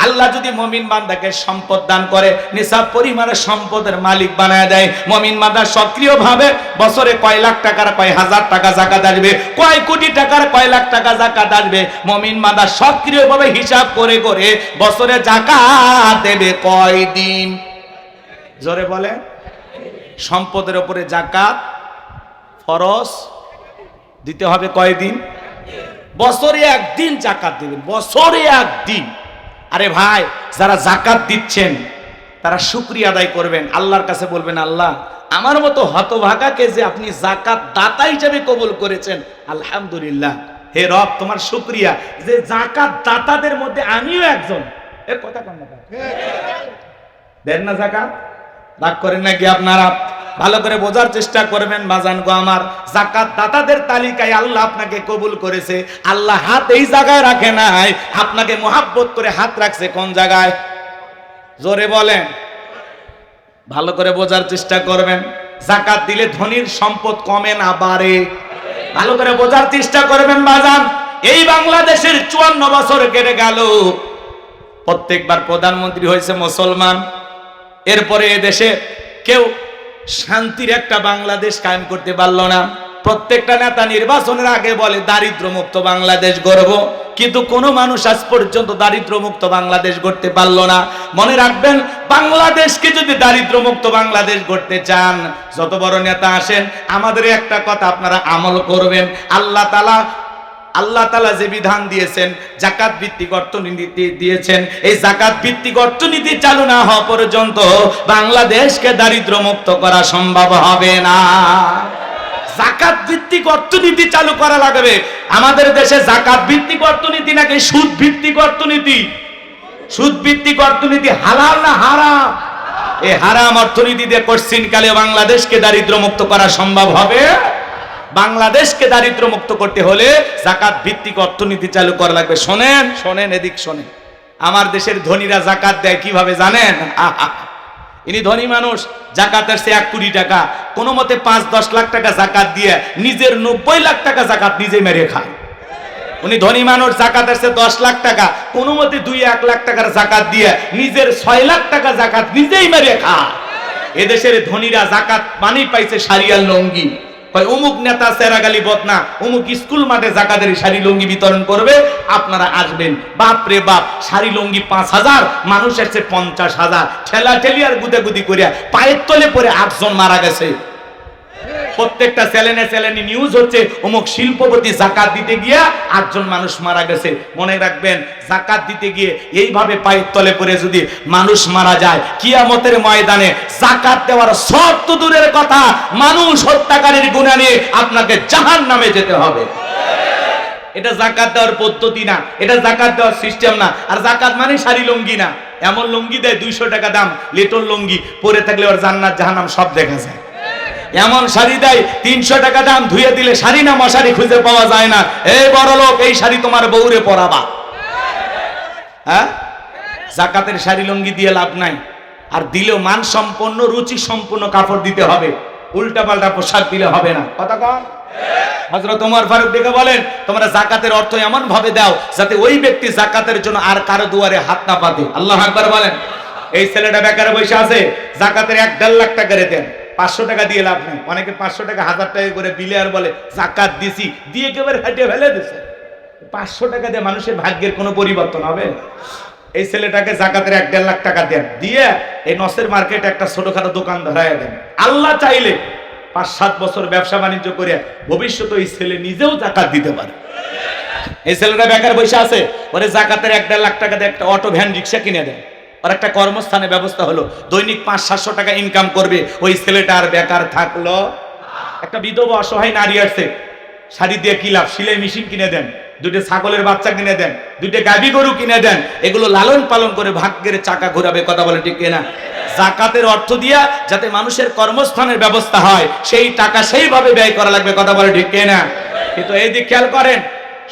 আল্লাহ যদি মুমিন বান্দাকে সম্পদ দান করে, নিসাব পরিমাণের সম্পদের মালিক বানায় দেয়, মুমিন বান্দা সক্রিয়ভাবে বছরে কয় লাখ টাকার কয় হাজার টাকা যাকাত আসবে, কয় কোটি টাকার কয় লাখ টাকা যাকাত আসবে, মুমিন বান্দা সক্রিয়ভাবে হিসাব করে করে বছরে যাকাত দেবে কয় দিন? জোরে বলে। সম্পদের উপরে যাকাত ফরজ দিতে হবে কয় দিন? বছরে একদিন যাকাত দিবেন, বছরে একদিন। আরে ভাই, যারা যাকাত দিচ্ছেন তারা শুকরিয়া আদায় করবেন, আল্লাহর কাছে বলবেন, আল্লাহ আমার মতো হতভাগাকে যে আপনি যাকাত দাতা হিসেবে কবুল করেছেন, আলহামদুলিল্লাহ। হে রব, তোমার শুকরিয়া যে যাকাত দাতাদের মধ্যে আমিও একজন। এর কথা কন না, দেন না যাকাত? রাগ করেন নাকি আপনারা? ভালো করে বোঝার চেষ্টা করবেন বাজান গো আমার। যাকাত দাতাদের তালিকায় আল্লাহ আপনাকে কবুল করেছে। আল্লাহ হাত এই জায়গায় রাখে নাই, আপনাকে মোহাব্বত করে হাত রাখছে কোন জায়গায়? জোরে বলেন। ভালো করে বোঝার চেষ্টা করবেন। যাকাত দিলে ধনীর সম্পদ কমে না বাড়ে? ভালো করে বোঝার চেষ্টা করবেন বাজান। এই বাংলাদেশের 54 বছর কেটে গেল, প্রত্যেকবার প্রধানমন্ত্রী হয়েছে মুসলমান, এরপরে এদেশে কেউ শান্তির একটা বাংলাদেশ কায়েম করতে পারলো না। প্রত্যেকটা নেতা নির্বাচনের আগে বলে দারিদ্র মুক্ত বাংলাদেশ গড়ব, কিন্তু কোনো মানুষ আজ পর্যন্ত দারিদ্র মুক্ত বাংলাদেশ গড়তে পারলো না। মনে রাখবেন, বাংলাদেশকে যদি দারিদ্র মুক্ত বাংলাদেশ গড়তে চান, যত বড় নেতা আসেন, আমাদের একটা কথা আপনারা আমল করবেন। আল্লাহ তাআলা যে বিধান দিয়েছেন, যাকাত ভিত্তিক অর্থনীতি দিয়েছেন, এই যাকাত ভিত্তিক অর্থনীতি চালু না হওয়া পর্যন্ত বাংলাদেশকে দারিদ্র মুক্ত করা সম্ভব হবে না। যাকাত ভিত্তিক অর্থনীতি চালু করা লাগবে। আমাদের দেশে যাকাত ভিত্তিক অর্থনীতি নাকি সুদ ভিত্তিক অর্থনীতি? সুদ ভিত্তিক অর্থনীতি হালাল না হারাম? এই হারাম অর্থনীতি দিয়ে কোশ্চিনকালে বাংলাদেশকে দারিদ্র মুক্ত করা সম্ভব হবে? বাংলাদেশকে দারিদ্র মুক্ত করতে হলে যাকাত ভিত্তিক অর্থনীতি চালু করা লাগবে। শোনেন শোনেন, এদিক শোনেন। আমার দেশের ধনীরা যাকাত দেয় কিভাবে জানেন? ইনি ধনী মানুষ, যাকাত আসছে 1 কোটি টাকা, কোনো মতে 5-10 লাখ টাকা যাকাত দিয়ে নিজের 90 লাখ টাকা যাকাত নিজে মেরে খায়। উনি ধনী মানুষ, যাকাত আসছে 10 লাখ টাকা, কোনো মতে 2-1 লাখ টাকার যাকাত দিয়ে নিজের 6 লাখ টাকা যাকাত নিজেই মেরে খায়। এদেশের ধনীরা যাকাত মানেই পাইছে শাড়িয়াল লঙ্গি। অমুক নেতা সেরাগালি বদনা অমুক স্কুল মাঠে যাকাতের শাড়ি লঙ্গি বিতরণ করবে, আপনারা আসবেন। বাপ রে বাপ, শাড়ি লঙ্গি 5000, মানুষ আসছে 50,000। ঠেলা ঠেলি আর গুদাগুদি করিয়া পায়ের তলে পরে 8 জন মারা গেছে। প্রত্যেকটা চ্যানেলে নিউজ হচ্ছে অমুক শিল্পপতি যাকাত দিতে গিয়া 8 জন মানুষ মারা গেছে। মনে রাখবেন, যাকাত দিতে গিয়ে এইভাবে পায়ের তলে পড়ে যদি মানুষ মারা যায়, কিয়ামতের ময়দানে যাকাত দেওয়ার সব তো দূরের কথা, মানুষ হত্যাকারীর গুনাহ নিয়ে আপনাকে জাহান্নামে যেতে হবে। এটা যাকাত দেওয়ার পদ্ধতি না, এটা যাকাত দেওয়ার সিস্টেম না। আর যাকাত মানে শাড়ি লঙ্গি না। এমন লঙ্গি দেয় 200 টাকা দাম, লেটন লঙ্গি, পরে থাকলে ওর জান্নাত জাহান্নাম সব দেখা যায়। এমন শাড়ি দেয় 300 টাকা দাম, ধুয়ে দিলে শাড়ি না মশারি খুঁজে পাওয়া যায় না। এই বড় লোক, এই শাড়ি তোমার বউরে পরাবা। হ্যাঁ, যাকাতের শাড়ি লঙ্গি দিয়ে লাভ নাই। আর দিলেও মান সম্পন্ন রুচি সম্পন্ন কাপড় দিতে হবে, উল্টা পাল্টা পোশাক দিলে হবে না। কথা কন। হযরত ওমর ফারুক দেখে বলেন, তোমরা যাকাতের অর্থ এমন ভাবে দাও যাতে ওই ব্যক্তি যাকাতের জন্য আর কারো দুয়ারে হাত না পাতে। আল্লাহু আকবার বলেন। এই ছেলেটা বেকার বসে আছে, যাকাতের 1.5 লাখ টাকা দেন, 500 টাকা দিয়ে লাভ নেই। অনেকে 500 টাকা 1000 টাকা করে দিলে আর বলে যাকাত দিছি, দিয়ে একেবারে হাঁটিয়ে ফেলে দিছে। 500 টাকা দিয়ে মানুষের ভাগ্যের কোনো পরিবর্তন হবে? এই ছেলেটাকে যাকাতের 1.5 লাখ টাকা দেন, দিয়ে এই নসের মার্কেটে একটা ছোটখাটো দোকান ধরায় দেন। আল্লাহ চাইলে 5-7 বছর ব্যবসা বাণিজ্য করে ভবিষ্যতে এই ছেলে নিজেও যাকাত দিতে পারে। এই ছেলেটা বেকার বসে আছে, ওরে যাকাতের 1.5 লাখ টাকা দিয়ে একটা অটো ভ্যান রিক্সা কিনে দেন, আর একটা কর্মস্থানের ব্যবস্থা হলো, দৈনিক 500-700 টাকা ইনকাম করবে। ওই ছেলেটা আর বেকার থাকলো। একটা বিধবা অসহায় নারী আসছে, শাড়ি দিয়ে কি লাভ? সেলাই মেশিন কিনে দেন, 2টা ছাগলের বাচ্চা কিনে দেন, 2টা গাভী গরু কিনে দেন, এগুলো লালন পালন করে ভাগ্যের চাকা ঘোরাবে। কথা বলে ঠিক কিনা? যাকাতের অর্থ দিয়া যাতে মানুষের কর্মস্থানের ব্যবস্থা হয়, সেই টাকা সেইভাবে ব্যয় করা লাগবে। কথা বলে ঠিক কিনা? কিন্তু এই দিক খেয়াল করেন,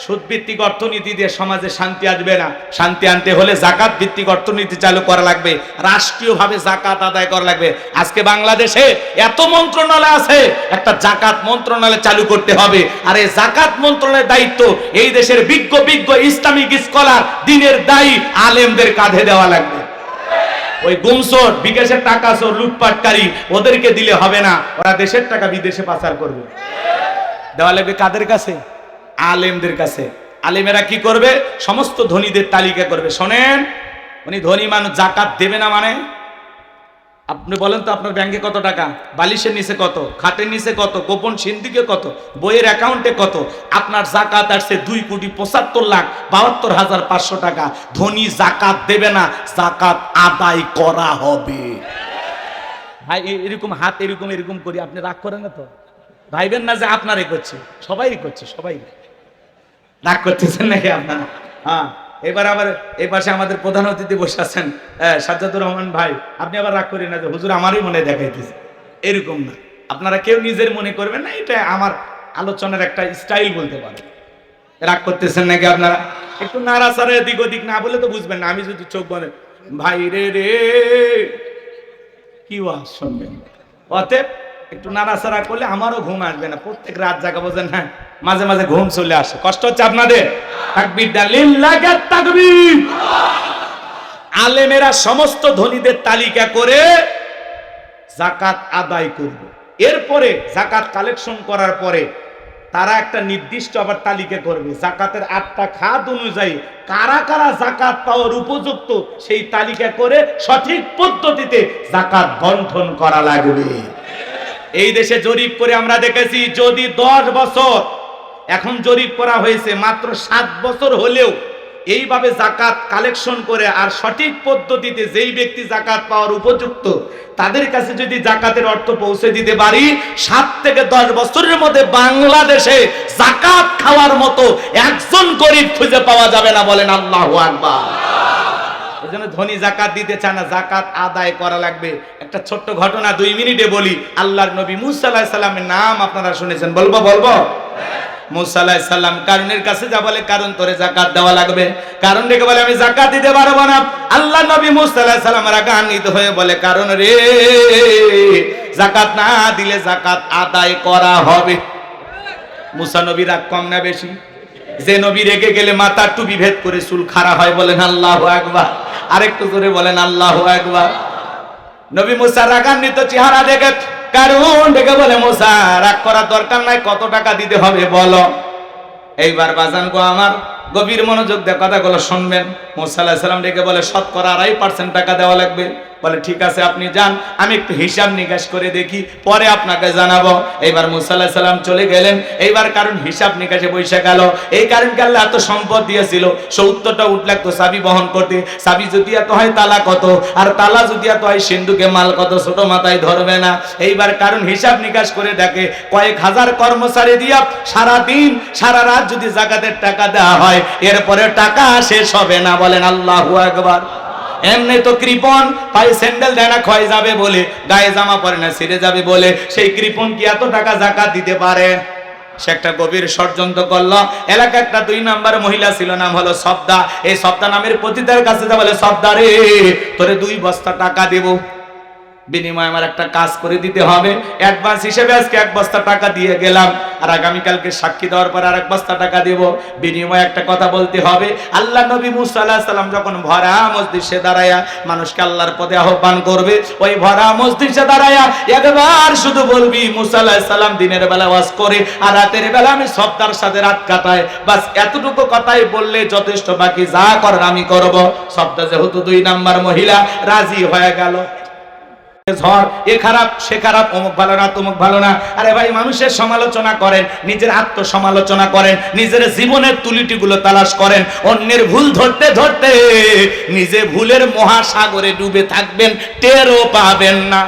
সুদ ভিত্তিক অর্থনীতি দিয়ে সমাজে শান্তি আসবে না। শান্তি আনতে হলে যাকাত ভিত্তিক অর্থনীতি চালু করা লাগবে, রাষ্ট্রীয়ভাবে যাকাত আদায় করা লাগবে। আজকে বাংলাদেশে এত মন্ত্রণালয় আছে, একটা যাকাত মন্ত্রণালয় চালু করতে হবে। আর এই যাকাত মন্ত্রণালয়ের দায়িত্ব এই দেশের বিজ্ঞ বিজ্ঞ ইসলামিক স্কলার, দ্বীনের দায়ী আলেমদের কাঁধে দেওয়া লাগবে। ওই গুমসোর, বিকাশের টাকা চোর, লুটপাটকারী ওদেরকে দিলে হবে না, ওরা দেশের টাকা বিদেশে পাচার করবে। দেওয়া লাগবে কাদের কাছে? আলেমদের কাছে। আলেমেরা কি করবে? সমস্ত ধনীদের তালিকা করবে। শোনেন, উনি ধনী মানুষ, যাকাত দেবে না মানে? আপনি বলেন তো আপনার ব্যাংকে কত টাকা, বালিশের নিচে কত, খাটের নিচে কত, গোপন সিন্ধিকে কত, বইয়ের অ্যাকাউন্টে কত? আপনার যাকাত আসছে 2,75,72,500 টাকা। ধনী যাকাত দেবে না, যাকাত আদায় করা হবে। ভাই এরকম হাত এরকম এরকম করি, আপনি রাগ করেন না তো? ভাইবেন না যে আপনারই করছে, সবাই করছে, সবাই রাগ করতেছেন নাকি আপনারা? হ্যাঁ, এবার আবার এই পাশে আমাদের প্রধান অতিথি বসে আছেন সাজ্জাদুর রহমান ভাই, আপনি আবার রাগ করেন না যে হুজুর আমারই মনে দেখাইতেছে, এরকম না। আপনারা কেউ নিজের মনে করবেন না, এটা আমার আলোচনার একটা স্টাইল বলতে পারেন। রাগ করতেছেন নাকি আপনারা? একটু নাড়াচাড়া এদিক ওদিক না বলে তো বুঝবেন না। আমি যদি চোখ বলেন ভাই রে রে কি ওয়াজ শুনবেন, অতএব একটু নাড়াচাড়া করলে আমারও ঘুম আসবে না। প্রত্যেক রাত জাগা বোঝেন, হ্যাঁ মাঝে মাঝে ঘুম চলে আসে, কষ্ট হচ্ছে আপনাদের। তাকবীর দেন, লিল্লাহি তাকবীর। আলেমেরা সমস্ত ধনীদের তালিকা করে যাকাত আদায় করবে। এরপরে যাকাত কালেকশন করার পরে তারা একটা নির্দিষ্ট আবার তালিকা করবে, যাকাতের 8টা খাত অনুযায়ী কারা কারা যাকাত পাওয়ার উপযুক্ত, সেই তালিকা করে সঠিক পদ্ধতিতে যাকাত বন্টন করা লাগবে। এই দেশে জরিপ করে আমরা দেখেছি, যদি 10 বছর, এখন জরিপ করা হয়েছে মাত্র 7 বছর হলেও এইভাবে যাকাত কালেকশন করে আর সঠিক পদ্ধতিতে যেই ব্যক্তি যাকাত পাওয়ার উপযুক্ত তাদের কাছে যদি যাকাতের অর্থ পৌঁছে দিতে পারি, 7 থেকে 10 বছরের মধ্যে বাংলাদেশে যাকাত খাওয়ার মতো একজন গরিব খুঁজে পাওয়া যাবে না। বলেন আল্লাহু আকবার। এজন্য ধনী যাকাত দিতে চায় না, যাকাত আদায় করা লাগবে। একটা ছোট্ট ঘটনা 2 মিনিটে বলি। আল্লাহর নবী মুসা আলাইহিস সালামের নাম আপনারা শুনেছেন, বলবো? মুসা আলাইহিস সালাম কারণের কাছে যা বলে, কারণ তোরে যাকাত দেওয়া লাগবে। কারণ ডেকে বলে আমি যাকাত দিতে পারবো না। আল্লাহ নবী মুসা আলাইহিস সালাম রাগান্বিত হয়ে বলে, কারণ রে, যাকাত না দিলে যাকাত আদায় করা হবে। মুসা নবী রাগ কম না বেশি? যে নবী রেগে গেলে মাথার টুপি ভেদ করে চুল খাড়া হয়। বলেন আল্লাহু আকবার। আরেকটু জোরে বলেন আল্লাহু আকবার। নবী মুসা রাগান্বিত চেহারা দেখে কারণ ডেকে বলে, মুসা রাগ করার দরকার নাই, কত টাকা দিতে হবে বলো। এইবার বাজান গো আমার, গভীর মনোযোগ দিয়ে কথাগুলো শুনবেন। মুসা আলাইহিস সালাম ডেকে বলে, শতকরা 2.5% টাকা দেওয়া লাগবে। বলে ঠিক আছে আপনি যান, আমি একটু হিসাব নিকাশ করে দেখি, পরে আপনাকে জানাবো। এইবার মুসা আলাইহিস সালাম চলে গেলেন। এইবার কারণ হিসাব নিকাশে বসে গেল। এই কারণকে আল্লাহ এত সম্পদ দিয়েছিল, 70টা উট লাগতো চাবি বহন করতে। চাবি যদি এত হয় তালা কত, আর তালা যদি এত হয় সিন্ধুকে মাল কত, ছোট মাথায় ধরবে না। এইবার কারণ হিসাব নিকাশ করে দেখে কয়েক হাজার কর্মচারী দিয়া সারা দিন সারা রাত যদি যাকাতের টাকা দেওয়া হয়, এরপরে টাকা শেষ হবে না। বলেন আল্লাহু আকবার। এমনি তো কৃপণ, পায়ে স্যান্ডেল দেয় না ক্ষয় যাবে বলে, গায়ে জামা পরে না ছিঁড়ে যাবে বলে, সেই কৃপণ কি এত টাকা যাকাত দিতে পারে? সে একটা গভীর ষড়যন্ত্র করলো। এলাকা একটা 2 নাম্বার মহিলা ছিল, নাম হলো সবদা। এই সবদা নামের পতিতার কাছে যা বলে, সবদা রে, তোরে 2 বস্তা টাকা দেব, বিনিময়ে আমার একটা কাজ করে দিতে হবে। অ্যাডভান্স হিসেবে আজকে 1 বস্তা টাকা দিয়ে গেলাম, আর আগামীকালকে সাক্ষী দেওয়ার পর আর 1 বস্তা টাকা দেব, বিনিময়ে একটা কথা বলতে হবে। আল্লাহ নবী মুসা আলাইহিস সালাম যখন ভরা মজলিসে দাঁড়ায়া মানুষকে আল্লাহর পথে আহ্বান করবে, ওই ভরা মজলিসে দাঁড়ায়া একবার শুধু বলবি, মুসা আলাইহিস সালাম দিনের বেলা ওয়াজ করে আর রাতের বেলা আমি সবদার সাথে রাত কাটাই, বাস এতটুকু কথাই বললে যথেষ্ট, বাকি যা করার আমি করব। সবদা যেহেতু 2 নাম্বার মহিলা, রাজি হয়ে গেল। ঝড়, এ খারাপ সে খারাপ, অমুক ভালো না তমুক ভালো না। আরে ভাই, মানুষের সমালোচনা করেন, নিজের আত্মসমালোচনা করেন, নিজের জীবনের ত্রুটিগুলো তালাশ করেন। অন্যের ভুল ধরতে ধরতে নিজে ভুলের মহাসাগরে ডুবে থাকবেন, টেরও পাবেন না।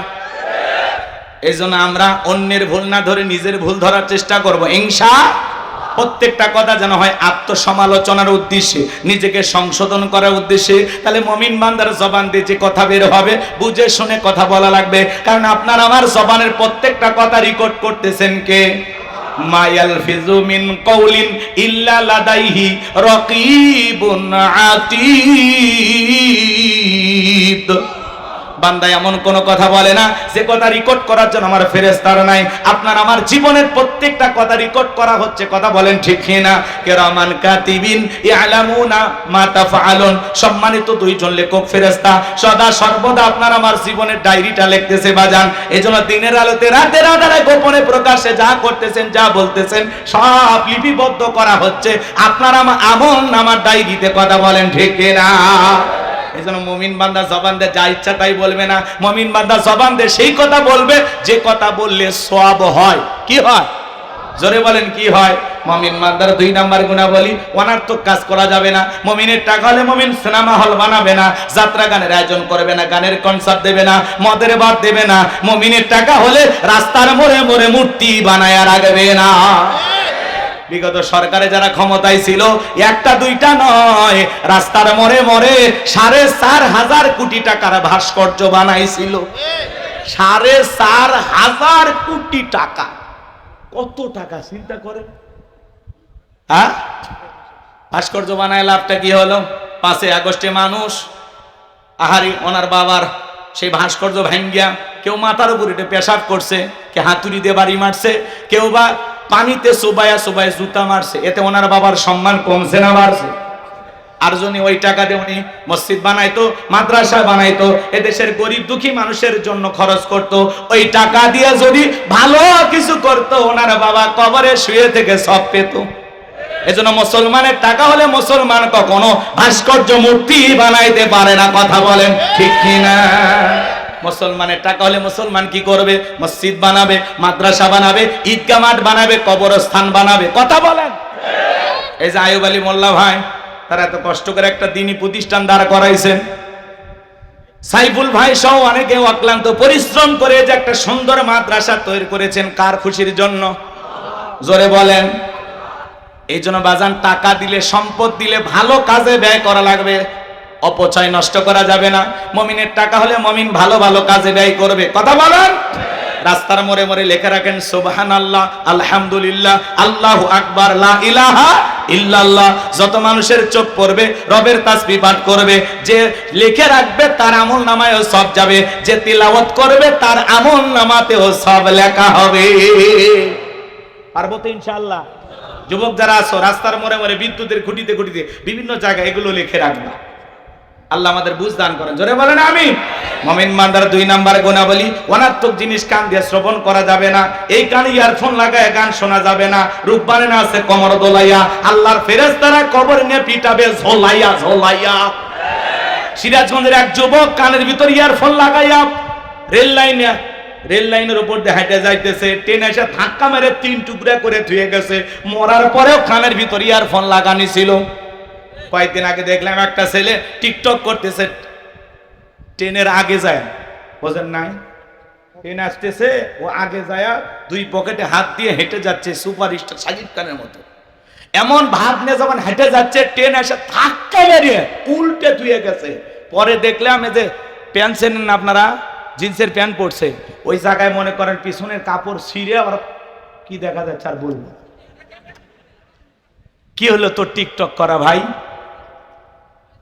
এই জন্য আমরা অন্যের ভুল না ধরে নিজের ভুল ধরার চেষ্টা করব ইনশাআল্লাহ। প্রত্যেকটা কথা যেন হয় আত্মসমালোচনার উদ্দেশ্যে, নিজেকে সংশোধন করার উদ্দেশ্যে। তাহলে মুমিন বান্দার জবান দিয়ে যে কথা বের হবে, বুঝে শুনে কথা বলা লাগবে। কারণ আপনার আমার জবানের প্রত্যেকটা কথা রেকর্ড করতেছেন কে? মা ইয়ালফিযু মিন কাউলিন ইল্লা লাদাইহি রাকীবুন আতীদ। বান্দা এমন কোন কথা বলে না যে কথা রেকর্ড করার জন্য আমার ফেরেশতারা নাই। আপনার আমার জীবনের প্রত্যেকটা কথা রেকর্ড করা হচ্ছে, কথা বলেন ঠিক কিনা? কিরামান কাতিবিন ইয়ালামুনা মা তাফআলুন। সম্মানিত দুইজন লেখক ফেরেশতা সদা সর্বদা আপনার আমার জীবনের ডায়েরিটা লিখতেছে বাজান। এজন্য দিনের আলোতে রাতের আঁধারে গোপনে প্রকাশ্যে যা করতেছেন, যা বলতেছেন সব লিপিবদ্ধ করা হচ্ছে আপনার আমার আমলনামার ডায়েরিতে, কথা বলেন ঠিক কিনা? এজন্য মুমিন বান্দা জবান দিয়ে যা ইচ্ছা তাই বলবে না। মুমিন বান্দা জবান দিয়ে সেই কথা বলবে যে কথা বললে সওয়াব হয়। কি হয়? জোরে বলেন কি হয়? মুমিন বান্দার 2 নাম্বার গুণাবলী, অনার্থক কাজ করা যাবে না। মুমিনের টাকা হলে মুমিন সিনেমা হল বানাবে না, যাত্রা গানের আয়োজন করবে না, গানের কনসার্ট দেবে না, মদের বার দেবে না। মুমিনের টাকা হলে রাস্তার মোড়ে মোড়ে মূর্তি বানায় রাখবে না। বিগত সরকারে যারা ক্ষমতায় ছিল, একটা দুইটা নয়, রাস্তার মোড়ে মোড়ে 4.5 কোটি টাকার ভাস্কর্য বানাইছিল। 4.5 কোটি টাকা। কত টাকা চিন্তা করেন। হ্যাঁ, ভাস্কর্য বানায় লাভটা কি হলো? 5 আগস্টে মানুষ আহারি ওনার বাবার সেই ভাস্কর্য ভাঙ্গিয়া কেউ মাথার উপরে পেশাব করছে, কে হাতুড়ি দিয়ে বাড়ি মারছে, কেউ বা পানিতে সুবায়া জুতা মারছে। এতে ওনার বাবার সম্মান কমছে না বাড়ছে? আর যদি ওই টাকা দিয়ে উনি মসজিদ বানাইতো, মাদ্রাসা বানাইতো, এদেশের গরিব দুঃখী মানুষের জন্য খরচ করত, ওই টাকা দিয়ে যদি ভালো কিছু করত, ওনার বাবা কবরে শুয়ে থেকে সব পেত। এজন্য মুসলমানের টাকা হলে মুসলমান কখনো ভাস্কর্য মূর্তি বানাইতে পারে না, কথা বলেন ঠিক কিনা? মুসলমানের টাকা হলে মুসলমান কি করবে? মসজিদ বানাবে, মাদ্রাসা বানাবে, ঈদগাহ মাঠ বানাবে, কবরস্থান বানাবে, কথা বলেন। এই যে আইয়ুব আলী মোল্লা ভাই, তারা এত কষ্ট করে একটা দ্বীনি প্রতিষ্ঠান দাঁড় করাইছেন। সাইফুল ভাই সহ অনেকে অক্লান্ত পরিশ্রম করে যে একটা সুন্দর মাদ্রাসা তৈরি করেছেন, কার খুশির জন্য? জোরে বলেন। এই জন্য বাজান, টাকা দিলে, সম্পদ দিলে ভালো কাজে ব্যয় করা লাগবে, অপচয় নষ্ট করা যাবে না। মুমিনের টাকা হলে মুমিন ভালো ভালো কাজে ব্যয় করবে, কথা বলেন। রাস্তার মোড়ে মোড়ে লেখা রাখেন সুবহানাল্লাহ, আলহামদুলিল্লাহ, আল্লাহু আকবার, লা ইলাহা ইল্লাল্লাহ। যত মানুষের চোখ পড়বে রবের তাসবিহ পাঠ করবে, যে লিখে রাখবে তার আমলনামায়ও সব যাবে, যে তিলাওয়াত করবে তার আমলনামাতেও সব লেখা হবে। পারবো তো ইনশাআল্লাহ? যুবক যারা আছো, রাস্তার মোড়ে মোড়ে বিদ্যুতের খুঁটিতে খুঁটিতে বিভিন্ন জায়গায় এগুলো লিখে রাখবা। আল্লাহ আমাদের বুঝ দান করেন, জোরে বলেন আমিন। মুমিন বান্দার 2 নাম্বার গুণাবলী, অনার্থক জিনিস কান দিয়ে শ্রবণ করা যাবে না। এই কানে ইয়ারফোন লাগায় গান শোনা যাবে না। রূপবানে না আছে কমর দোলাইয়া, আল্লাহর ফেরেশতারা কবর নিয়ে পিটাবে ঝোলাইয়া ঝোলাইয়া। সিরাজগঞ্জের এক যুবক কানের ভিতর ইয়ারফোন লাগাইয়া রেল লাইনের উপর দিয়ে হেঁটে যাইতেছে, ট্রেন এসে ধাক্কা মেরে 3 টুকরা করে ধুয়ে গেছে। মরার পরেও কানের ভিতর ইয়ারফোন লাগানি ছিল। কয়েকদিন আগে দেখলাম একটা ছেলে টিকটক করতেছে, ট্রেনের আগে যায়, বোঝেন নাই? ট্রেন আসতেছে, ও আগে যায় 2 পকেটে হাত দিয়ে হেঁটে যাচ্ছে, সুপারস্টার সাকিব খানের মতো। এমন ভাব নিয়ে যখন হেঁটে যাচ্ছে, ট্রেন এসে ধাক্কা মেরে উল্টে ধুয়ে গেছে। পরে দেখলাম এই যে প্যান্ট চেনেন আপনারা, জিন্সের প্যান্ট পরছে, ওই জায়গায় মনে করেন পিছনের কাপড় ছিঁড়ে আবার কি দেখা যাচ্ছে আর বলবো। কি হলো তোর টিকটক করা ভাই?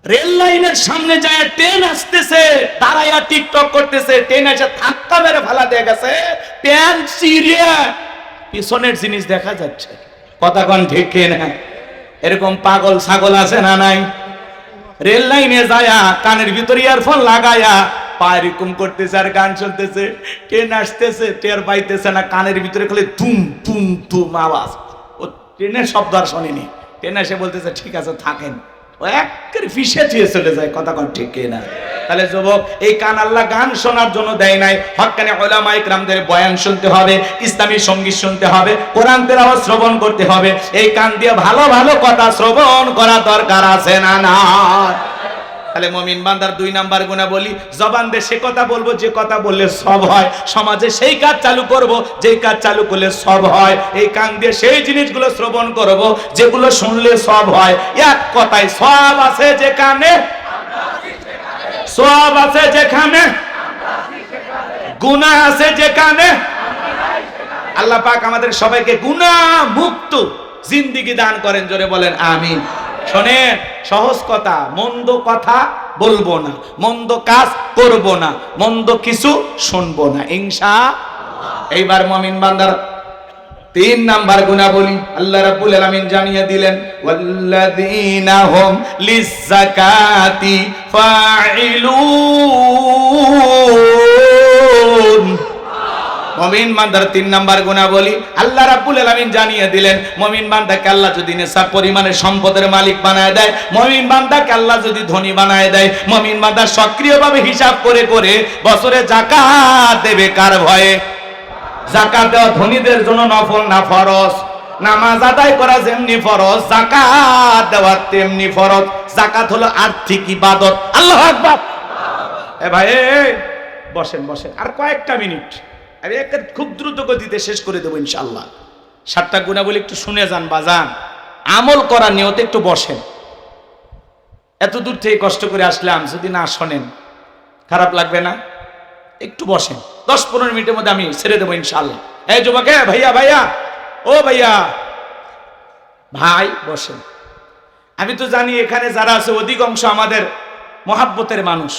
রেল লাইনের সামনে যায়, ট্রেন আসতেছে, দাঁড়াইয়া টিকটক করতেছে, ট্রেন এসে ধাক্কা মেরে ফেলা দিয়ে গেছে, প্যান্ট ছিঁড়ে পিছনের জিনিস দেখা যাচ্ছে, কথা কোন ঠিক না? এরকম পাগল ছাগল আছে না নাই? রেল লাইনে যায়া কানের ভিতর ইয়ারফোন লাগায়া পা এরকম করতেছে আর গান শুনতেছে, ট্রেন আসতেছে, টের পাইতেছে না, কানের ভিতরে খালি তুম তুম তুম আওয়াজ, ও ট্রেনের শব্দ আর শোনেনি। ট্রেন এসে বলতেছে ঠিক আছে থাকেন, ও একের ফিসে দিয়ে চলে যায়, কথা কোন ঠিক না? তাহলে যুবক, এই কান আল্লাহ গান শোনার জন্য দেয় নাই। হক্কানি উলামা ইকরামদের বয়ান শুনতে হবে, ইসলামী সঙ্গীত শুনতে হবে, কোরআন তেলাওয়াত শ্রবণ করতে হবে। এই কান দিয়ে ভালো ভালো কথা শ্রবণ করা দরকার আছে না না? তাহলে মুমিন বান্দার 2 নাম্বার গুণাবলী, জবান দিয়ে সে কথা বলবো যে কথা বললে সব হয়, সমাজে সেই কাজ চালু করব যেই কাজ চালু করলে সব হয়। এই কান দিয়ে সেই জিনিসগুলো শ্রবণ করব যেগুলো শুনলে সব হয়। এক কথায় সব আছে যেখানে, সব আছে যেখানে, গুনাহ আছে যেখানে, আল্লাহ পাক আমাদের সবাইকে গুনাহ মুক্ত জিন্দেগি দান করেন, জোরে বলেন আমিন। শোনেন, সহজ কথা, মন্দ কথা বলবো না, মন্দ কাজ করব না, মন্দ কিছু শুনবো না ইনশাআল্লাহ। এইবার মুমিন বান্দার 3 নাম্বার গুনাহবলী আল্লাহ রাব্বুল আলামিন জানিয়ে দিলেন, ওয়াল্লাযীনা হুম লিয-যাকাতি ফাঈলুন। মুমিন বান্দার 3 নাম্বার গুনাহবলী আল্লাহ রাব্বুল আলামিন জানিয়ে দিলেন, মুমিন বান্দাকে আল্লাহ যদি নেশাব পরিমাণে সম্পদের মালিক বানায় দেয়, মুমিন বান্দাকে আল্লাহ যদি ধনী বানায় দেয়, মুমিন বান্দা সক্রিয়ভাবে হিসাব করে করে বছরে যাকাত দেবে কার ভয়ে? যাকাত দেওয়া ধনীদের জন্য নফল না ফরজ। নামাজ আদায় করা যেমনি ফরজ, যাকাত দেওয়া তেমনি ফরজ। যাকাত হলো আর্থিক ইবাদত। আল্লাহু আকবার। এ ভাই বসেন বসেন, আর কয়েকটা মিনিট, আমি খুব দ্রুত গতিতে শেষ করে দেবো ইনশাআল্লাহ। 7টা গুনাহবলী একটু শুনে যান বাজান, আমল করার নিয়তে একটু বসেন। এত দূর থেকে কষ্ট করে আসলাম, যদি না শোনেন খারাপ লাগবে না? একটু বসেন, 10-15 মিনিটের মধ্যে আমি ছেড়ে দেবো ইনশাআল্লাহ। এই যুবক, ভাইয়া ভাইয়া, ও ভাইয়া ভাই বসেন। আমি তো জানি এখানে যারা আছে অধিকাংশ আমাদের মহাব্বতের মানুষ,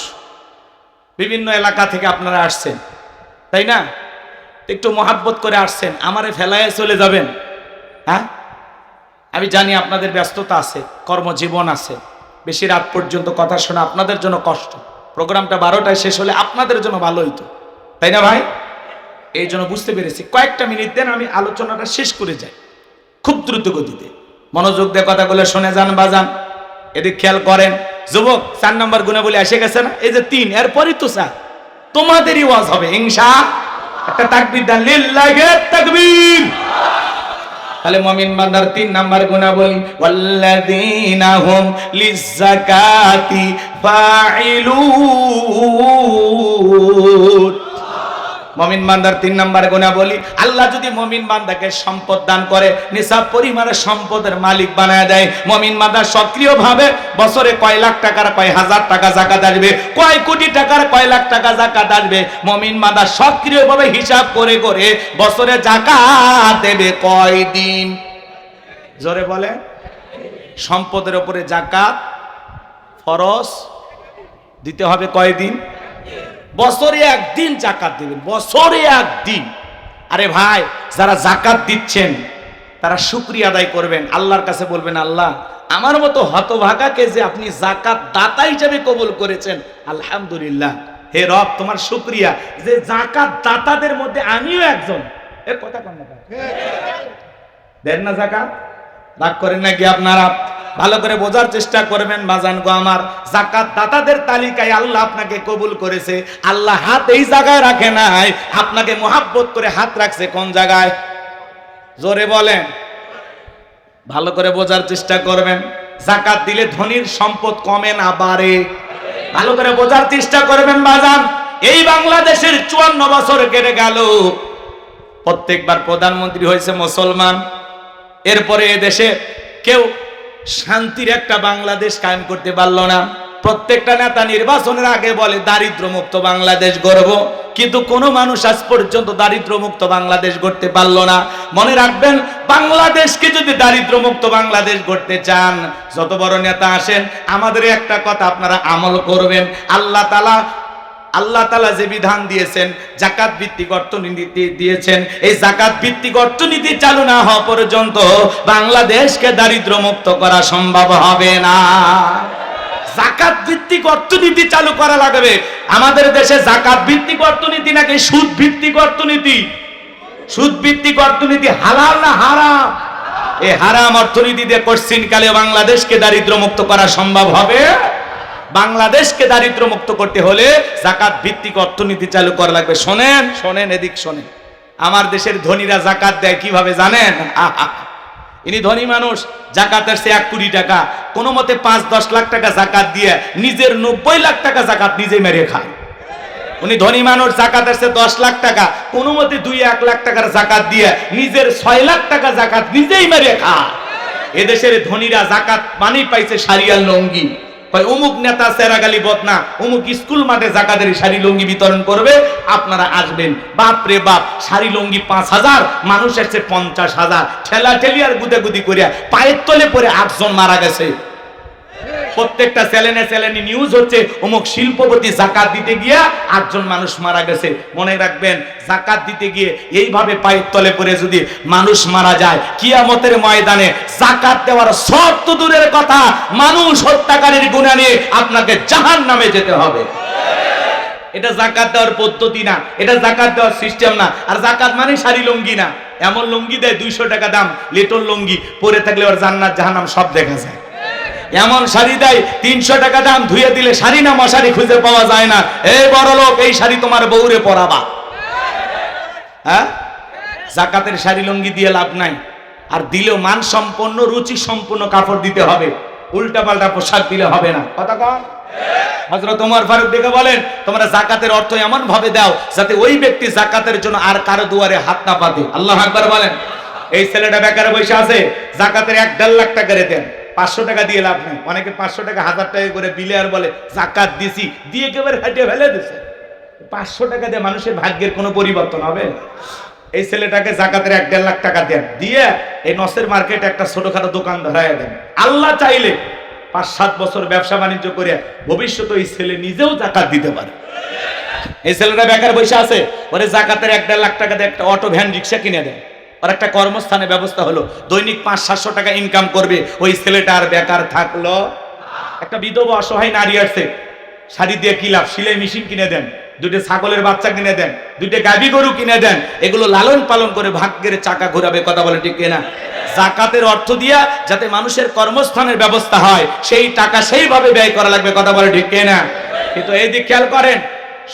বিভিন্ন এলাকা থেকে আপনারা আসছেন, তাই না? একটু মহাব্বত করে আসছেন, আমারে ফেলায় চলে যাবেন? হ্যাঁ, আমি জানি আপনাদের ব্যস্ততা আছে, কর্মজীবন আছে, বেশি রাত পর্যন্ত কথা শোনা আপনাদের জন্য কষ্ট। প্রোগ্রামটা 12টায় শেষ হলে আপনাদের জন্য ভালো হইতো, তাই না ভাই? এই জন্য বুঝতে পেরেছি, কয়েকটা মিনিট দেন, আমি আলোচনাটা শেষ করে যাই খুব দ্রুত গতিতে। মনোযোগ দিয়ে কথাগুলো শুনে যান বাজান, এদিক খেয়াল করেন। যুবক, 4 নম্বর গুনাহবলী এসে গেছে না? এই যে 3, এরপরই তো স্যার তোমাদেরই ওয়াজ হবে ইনশাআল্লাহ। একটা তাকবীর দেন, লিল্লাহি তাকবীর। তাহলে মুমিন বান্দার 3 নাম্বার গুনাহবলী, ওয়াল্লাযীনা হুম লিয-যাকাতি ফাঈলুন। মুমিন বান্দার 3 নাম্বার গুনাহবলী, আল্লাহ যদি মুমিন বান্দাকে সম্পদ দান করে, নিসাব পরিমাণের সম্পদের মালিক বানায় দেয়, মুমিন বান্দা সক্রিয়ভাবে বছরে কয় লাখ টাকার কয় হাজার টাকা যাকাত আসবে, কয় কোটি টাকার কয় লাখ টাকা যাকাত আসবে, মুমিন বান্দা সক্রিয়ভাবে হিসাব করে করে বছরে যাকাত দেবে কয় দিন? জোরে বলে। সম্পদের উপরে যাকাত ফরজ দিতে হবে কয় দিন? বছরে 1 দিন যাকাত দিবেন, বছরে 1 দিন। আরে ভাই, যারা যাকাত দিচ্ছেন তারা শুকরিয়া আদায় করবেন, আল্লাহর কাছে বলবেন, আল্লাহ আমার মতো হতভাগাকে যে আপনি যাকাত দাতা হিসেবে কবুল করেছেন, আলহামদুলিল্লাহ। হে রব, তোমার শুকরিয়া যে যাকাত দাতাদের মধ্যে আমিও একজন। এর কথা কন না, দেন না যাকাত? রাগ করেন নাকি আপনারা? ভালো করে বোঝার চেষ্টা করবেন বাজান গো আমার। যাকাত দাতাদের তালিকায় আল্লাহ আপনাকে কবুল করেছে। আল্লাহ হাত এই জায়গায় রাখে নাই, আপনাকে মোহাব্বত করে হাত রাখছে কোন জায়গায়? জোরে বলেন। ভালো করে বোঝার চেষ্টা করবেন। যাকাত দিলে ধনীর সম্পদ কমে না বাড়ে? ভালো করে বোঝার চেষ্টা করবেন বাজান। এই বাংলাদেশের 54 বছর কেটে গেল, প্রত্যেকবার প্রধানমন্ত্রী হয়েছে মুসলমান, এরপরে এদেশে কেউ শান্তির একটা বাংলাদেশ কায়েম করতে পারলো না। প্রত্যেকটা নেতা নির্বাচনের আগে বলে দারিদ্র মুক্ত বাংলাদেশ গড়ব, কিন্তু কোনো মানুষ আজ পর্যন্ত দারিদ্র মুক্ত বাংলাদেশ গড়তে পারলো না। মনে রাখবেন, বাংলাদেশকে যদি দারিদ্র মুক্ত বাংলাদেশ গড়তে চান, যত বড় নেতা আসেন, আমাদের একটা কথা আপনারা আমল করবেন। আল্লাহ তাআলা যে বিধান দিয়েছেন, যাকাত ভিত্তিক অর্থনীতি দিয়েছেন, এই যাকাত ভিত্তিক অর্থনীতি চালু না হওয়া পর্যন্ত বাংলাদেশকে দারিদ্র মুক্ত করা সম্ভব হবে না। যাকাত ভিত্তিক অর্থনীতি চালু করা লাগবে। আমাদের দেশে যাকাত ভিত্তিক অর্থনীতি নাকি সুদ ভিত্তিক অর্থনীতি? সুদ ভিত্তিক অর্থনীতি হালাল না হারাম? এই হারাম অর্থনীতি দিয়ে কোশ্চিনকালে বাংলাদেশকে দারিদ্র মুক্ত করা সম্ভব হবে? বাংলাদেশকে দারিদ্র মুক্ত করতে হলে যাকাত ভিত্তিক অর্থনীতি চালু করা লাগবে। শোনেন শোনেন, এদিক শোনেন। আমার দেশের ধনীরা যাকাত দেয় কিভাবে জানেন? ইনি ধনী মানুষ, যাকাত আসছে 1 কোটি টাকা, কোনো মতে 5-10 লাখ টাকা যাকাত দিয়ে নিজের 90 লাখ টাকা যাকাত নিজে মেরে খায়। উনি ধনী মানুষ, যাকাত আসছে 10 লাখ টাকা, কোনো মতে 2-1 লাখ টাকার যাকাত দিয়ে নিজের 6 লাখ টাকা যাকাত নিজেই মেরে খায়। এদেশের ধনীরা যাকাত মানেই পাইছে সারিয়াল লঙ্গি, কয় অমুক নেতা সেরাগালি বদনা অমুক স্কুল মাঠে জাকাতের শাড়ি লুঙ্গি বিতরণ করবে, আপনারা আসবেন। বাপ রে বাপ, শাড়ি লুঙ্গি 5,000, মানুষ এসছে 50,000, ঠেলাঠেলি আর গুদাগুদি করিয়া পায়ের তলে পড়ে 8 জন মারা গেছে। প্রত্যেকটা চ্যানেলে নিউজ হচ্ছে অমুক শিল্পপতি জাকাত দিতে গিয়া 8 জন মানুষ মারা গেছে। মনে রাখবেন, জাকাত দিতে গিয়ে এইভাবে পায়ের তলে পড়ে যদি মানুষ মারা যায়, কিয়ামতের ময়দানে জাকাত দেওয়ার সব তো দূরের কথা, মানুষ হত্যাকারীর গুনাহ নিয়ে আপনাকে জাহান্নামে যেতে হবে। এটা জাকাত দেওয়ার পদ্ধতি না, এটা জাকাত দেওয়ার সিস্টেম না। আর জাকাত মানে শাড়ি লুঙ্গি না। এমন লুঙ্গি দেয় 200 টাকা দাম, লিটল লুঙ্গি, পরে থাকলে ওর জান্নাত জাহান্নাম সব দেখা যায়। এমন শাড়ি দেয় 300 টাকা দাম, ধুয়ে দিলে শাড়ি না মশারি খুঁজে পাওয়া যায় না। এই বড় লোক, এই শাড়ি তোমার বউরে পরাবা। হ্যাঁ, জাকাতের শাড়ি লুঙ্গি দিয়ে লাভ নাই। আর দিলেও মানসম্পন্ন রুচি সম্পন্ন কাপড় দিতে হবে, উল্টা পাল্টা পোশাক দিলে হবে না। কথা কম। হযরত ওমর ফারুক দেখে বলেন, তোমরা জাকাতের অর্থ এমন ভাবে দাও যাতে ওই ব্যক্তি জাকাতের জন্য আর কারো দুয়ারে হাত না পাতে। আল্লাহু আকবার বলেন। এই ছেলেটা বেকার বসে আছে, জাকাতের 1.5 লাখ টাকা করে দেন, 500 টাকা দিয়ে লাভ নেই। অনেকে 500 টাকা 1000 টাকা করে বিলে আর বলে জাকাত দিছি, দিয়ে একেবারে হাঁটিয়ে ফেলে দিছে। 500 টাকা দিয়ে মানুষের ভাগ্যের কোনো পরিবর্তন হবে? এই ছেলেটাকে জাকাতের 1.5 লাখ টাকা দেন, দিয়ে এই নসের মার্কেটে একটা ছোটখাটো দোকান ধরায় দেন। আল্লাহ চাইলে 5-7 বছর ব্যবসা বাণিজ্য করে ভবিষ্যতে এই ছেলে নিজেও জাকাত দিতে পারে। এই ছেলেটা বেকার বসে আছে, ওরে জাকাতের 1.5 লাখ টাকা দিয়ে একটা অটো ভ্যান রিক্সা কিনে দেয়, আর একটা কর্মস্থানের ব্যবস্থা হলো, দৈনিক 500-700 টাকা ইনকাম করবে। ওই ছেলেটা আর বেকার থাকলো। একটা বিধবা অসহায় নারী আসছে, শাড়ি দিয়ে কি লাভ, সেলাই মেশিন কিনে দেন, 2টা ছাগলের বাচ্চা কিনে দেন, 2টা গাভী গরু কিনে দেন, এগুলো লালন পালন করে ভাগ্যের চাকা ঘোরাবে। কথা বলে ঠিক কিনা? জাকাতের অর্থ দিয়া যাতে মানুষের কর্মস্থানের ব্যবস্থা হয়, সেই টাকা সেইভাবে ব্যয় করা লাগবে। কথা বলে ঠিক কিনা? কিন্তু এই দিক খেয়াল করেন,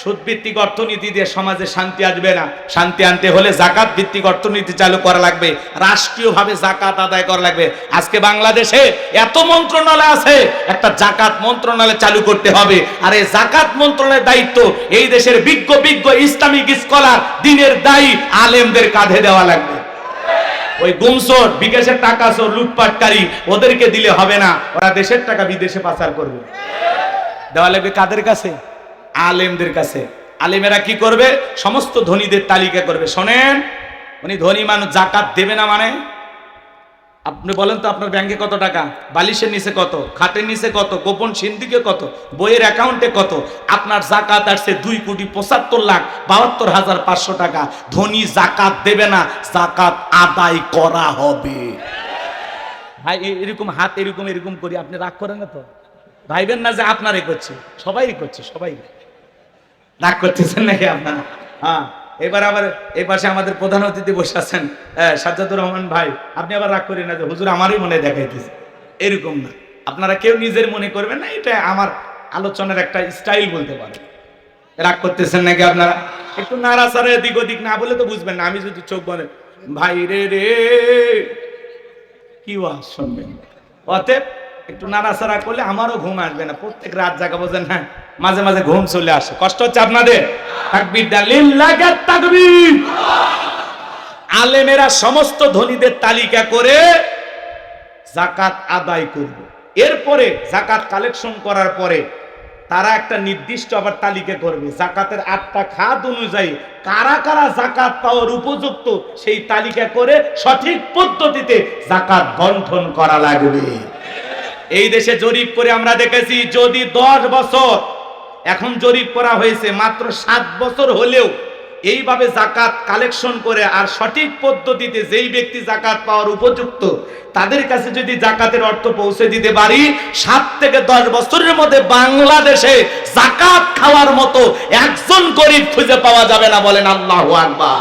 সুদ ভিত্তিক অর্থনীতি দিয়ে সমাজে শান্তি আসবে না। শান্তি আনতে হলে জাকাত ভিত্তিক অর্থনীতি চালু করা লাগবে, রাষ্ট্রীয়ভাবে জাকাত আদায় করা লাগবে। আজকে বাংলাদেশে এত মন্ত্রণালয় আছে, একটা জাকাত মন্ত্রণালয় চালু করতে হবে। আর এই জাকাত মন্ত্রণালয়ের দায়িত্ব এই দেশের বিজ্ঞ ইসলামিক স্কলার, দ্বীনের দায়ী আলেমদের কাঁধে দেওয়া লাগবে। ওই গুমসোর, বিকাশের টাকা চোর, লুটপাটকারী, ওদেরকে দিলে হবে না। ওরা দেশের টাকা বিদেশে পাচার করবে। দেওয়া লাগবে কাদের কাছে? আলেমদের কাছে। আলেমেরা কি করবে? সমস্ত ধনীদের তালিকা করবে। শোনেন, উনি ধনী মানুষ, জাকাত দেবে না মানে? আপনি বলেন তো, আপনার ব্যাংকে কত টাকা, বালিশের নিচে কত, খাটের নিচে কত, গোপন সিন্ধিকে কত, বইয়ের অ্যাকাউন্টে কত? আপনার জাকাত আসছে 2,75,72,500 টাকা। ধনী জাকাত দেবে না, জাকাত আদায় করা হবে। ভাই এরকম হাত এরকম এরকম করি, আপনি রাগ করেন না তো? ভাইবেন না যে আপনারই করছে, সবাই করছে, সবাই রাগ করতেছেন নাকি আপনারা? হ্যাঁ, এবার আবার এই পাশে আমাদের প্রধান অতিথি বসে আছেন সাজ্জাদুর রহমান ভাই, আপনি আবার রাগ করেন না যে হুজুর আমারই মনে দেখাইতেছে। এরকম না, আপনারা কেউ নিজের মনে করবেন না, এটা আমার আলোচনার একটা স্টাইল বলতে পারেন। রাগ করতেছেন নাকি আপনারা? একটু নাড়াচাড়া এদিক ওদিক না বলে তো বুঝবেন না। আমি যদি চোখ বলে ভাই রে রে কি ওয়াজ শুনবেন, অতএব একটু নাড়াচাড়া করলে আমারও ঘুম আসবে না। প্রত্যেক রাত জাগা বোঝেন, হ্যাঁ মাঝে মাঝে ঘুম চলে আসে। কষ্ট হচ্ছে আপনাদের? তাকবীর দেন, লিল্লাহি তাকবীর। আলেমেরা সমস্ত ধনীদের তালিকা করে জাকাত আদায় করবে। এরপরে জাকাত কালেকশন করার পরে তারা একটা নির্দিষ্ট আবার তালিকা করবে, জাকাতের 8টা খাত অনুযায়ী কারা কারা জাকাত পাওয়ার উপযুক্ত, সেই তালিকা করে সঠিক পদ্ধতিতে জাকাত বন্টন করা লাগবে। এই দেশে জরিপ করে আমরা দেখেছি, যদি 10 বছর, এখন জরিপ করা হয়েছে মাত্র 7 বছর হলেও এইভাবে জাকাত কালেকশন করে আর সঠিক পদ্ধতিতে যেই ব্যক্তি জাকাত পাওয়ার উপযুক্ত তাদের কাছে যদি জাকাতের অর্থ পৌঁছে দিতে পারি, 7 থেকে 10 বছরের মধ্যে বাংলাদেশে জাকাত খাওয়ার মতো একজন গরিব খুঁজে পাওয়া যাবে না। বলেন আল্লাহু আকবার।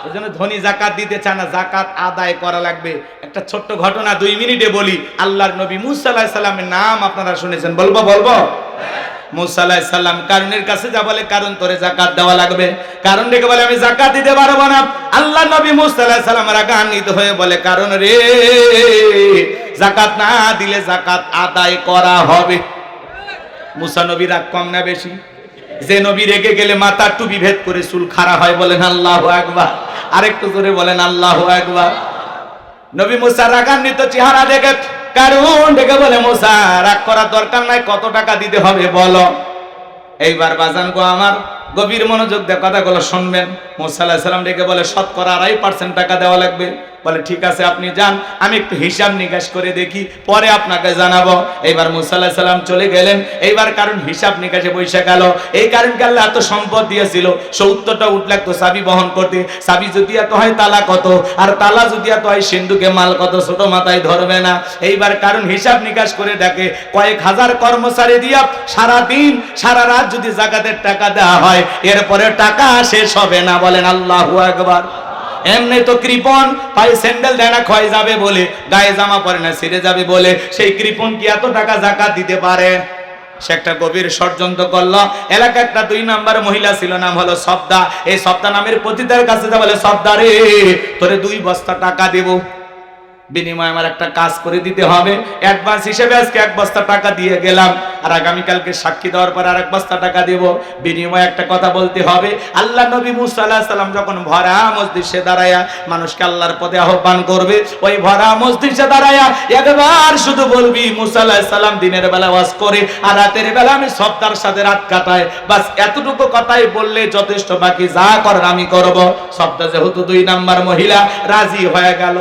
এজন্য ধনী জাকাত দিতে চায় না, জাকাত আদায় করা লাগবে। একটা ছোট্ট ঘটনা 2 মিনিটে বলি। আল্লাহর নবী মুসা আলাইহিস সালামের নাম আপনারা শুনেছেন, বলবো? মুসা আলাইহিস সালাম কারণের কাছে যা বলে, কারণ তোরে জাকাত দেওয়া লাগবে। কারণ ডেকে বলে আমি জাকাত দিতে পারবো না। আল্লাহ নবী মুসা আলাইহিস সালাম রাগান্বিত হয়ে বলে, কারণ রে, জাকাত না দিলে জাকাত আদায় করা হবে। মুসা নবী রাগ কম না বেশি? যে নবী রেগে গেলে মাথার টুপি ভেদ করে চুল খাড়া হয়। বলেন আল্লাহু আকবার। আরেকটু জোরে বলেন আল্লাহু আকবার। নবী মুসা রাগান্বিত চেহারা দেখে কারণ ডেকে বলে মুসা রাগ করার দরকার নাই, কত টাকা দিতে হবে বলো। এইবার বাজান গো আমার গভীর মনোযোগ দিয়ে কথাগুলো শুনবেন। মুসা আলাইহিস সালাম ডেকে বলে শতকরা 2.5% টাকা দেওয়া লাগবে। বলে ঠিক আছে আপনি যান, আমি একটু হিসাব নিকাশ করে দেখি, পরে আপনাকে জানাবো। এইবার মুসা আলাইহিস সালাম চলে গেলেন। এইবার কারণ হিসাব নিকাশে বসে গেল। এই কারণকে আল্লাহ এত সম্পদ দিয়েছিল, 70টা উট লাগতো চাবি বহন করতে। চাবি যদি এত হয় তালা কত, আর তালা যদি এত হয় সিন্ধুকে মাল কত, ছোট মাথায় ধরবে না। এইবার কারণ হিসাব নিকাশ করে দেখে কয়েক হাজার কর্মচারী দিয়া সারা দিন সারা রাত যদি যাকাতের টাকা দেওয়া হয়, এরপরে টাকা শেষ হবে না। বলেন আল্লাহু আকবার। এমনি তো কৃপণ, পায়ে স্যান্ডেল দেয় না ক্ষয় যাবে বলে, গায়ে জামা পরে না ছিঁড়ে যাবে বলে, সেই কৃপণ কি এত টাকা যাকাত দিতে পারে? সে একটা গভীর ষড়যন্ত্র করলো। এলাকা একটা 2 নাম্বার মহিলা ছিল, নাম হলো সবদা। এই সবদা নামের পতিতার কাছে যা বলে, সবদা রে তোরে 2 বস্তা টাকা দেব, বিনিময়ে আমার একটা কাজ করে দিতে হবে। অ্যাডভান্স হিসেবে আজকে 1 বস্তা টাকা দিয়ে গেলাম, আর আগামীকালকে সাক্ষী দেওয়ার পর আর 1 বস্তা টাকা দেব। বিনিময়ে একটা কথা বলতে হবে। আল্লাহ নবী মুসা আলাইহিস সালাম যখন ভরা মজলিসে দাঁড়ায়া মানুষকে আল্লাহর পথে আহ্বান করবে, ওই ভরা মজলিসে দাঁড়ায়া একবার শুধু বলবি মুসা আলাইহিস সালাম দিনের বেলা ওয়াজ করে আর রাতের বেলা আমি সবদার সাথে রাত কাটাই, বাস এতটুকু কথাই বললে যথেষ্ট, বাকি যা করার আমি করব। সবদা যেহেতু 2 নাম্বার মহিলা, রাজি হয়ে গেল।